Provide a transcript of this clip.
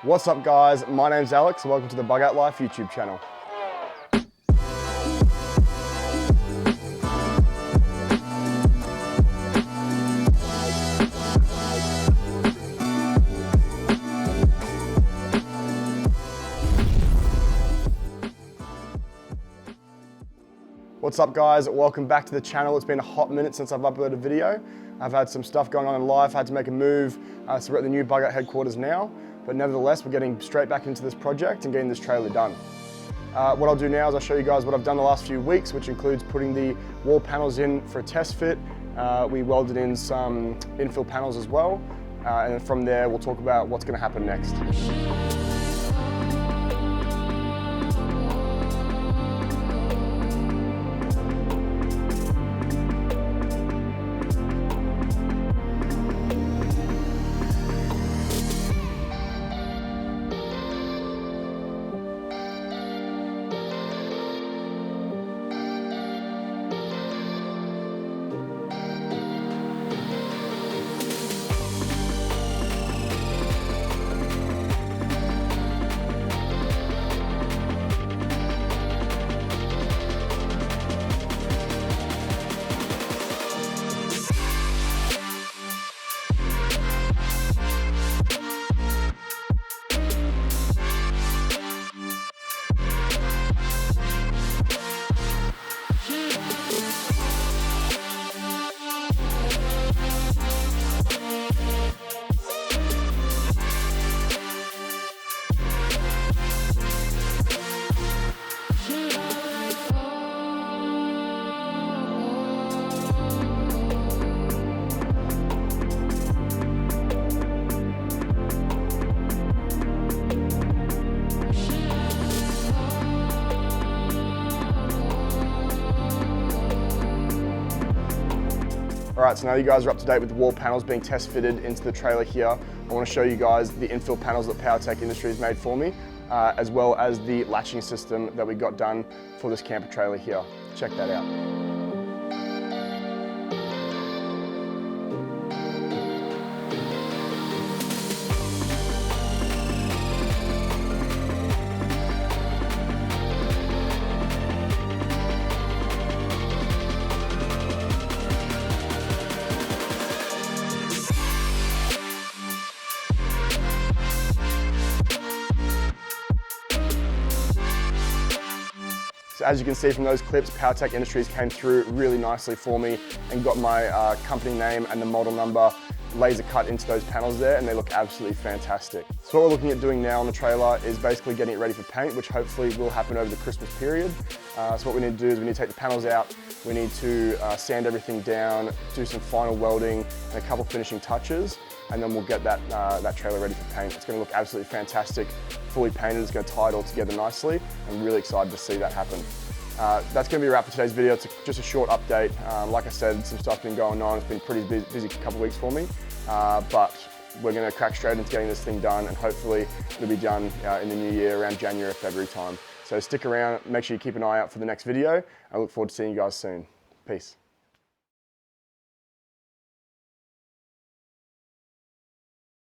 What's up guys, my name's Alex and welcome to the Bug Out Life YouTube channel. What's up guys, welcome back to the channel. It's been a hot minute since I've uploaded a video. I've had some stuff going on in life, I had to make a move, so we're at the new Bug Out headquarters now, but nevertheless we're getting straight back into this project and getting this trailer done. What I'll do now is I'll show you guys what I've done the last few weeks, which includes putting the wall panels in for a test fit. We welded in some infill panels as well, and then from there we'll talk about what's going to happen next. Alright, so now you guys are up to date with the wall panels being test fitted into the trailer here. I want to show you guys the infill panels that PowerTech Industries made for me, as well as the latching system that we got done for this camper trailer here. Check that out. So as you can see from those clips, PowerTech Industries came through really nicely for me and got my company name and the model number laser cut into those panels there, and they look absolutely fantastic. So what we're looking at doing now on the trailer is basically getting it ready for paint, which hopefully will happen over the Christmas period. So what we need to do is we need to take the panels out, we need to sand everything down, do some final welding and a couple finishing touches, and then we'll get that trailer ready for paint. It's going to look absolutely fantastic, fully painted. It's going to tie it all together nicely. I'm really excited to see that happen. That's going to be a wrap for today's video. It's just a short update. Like I said, some stuff's been going on. It's been pretty busy couple of weeks for me, but we're going to crack straight into getting this thing done, and hopefully it'll be done in the new year around January or February time. So stick around, make sure you keep an eye out for the next video. I look forward to seeing you guys soon. Peace.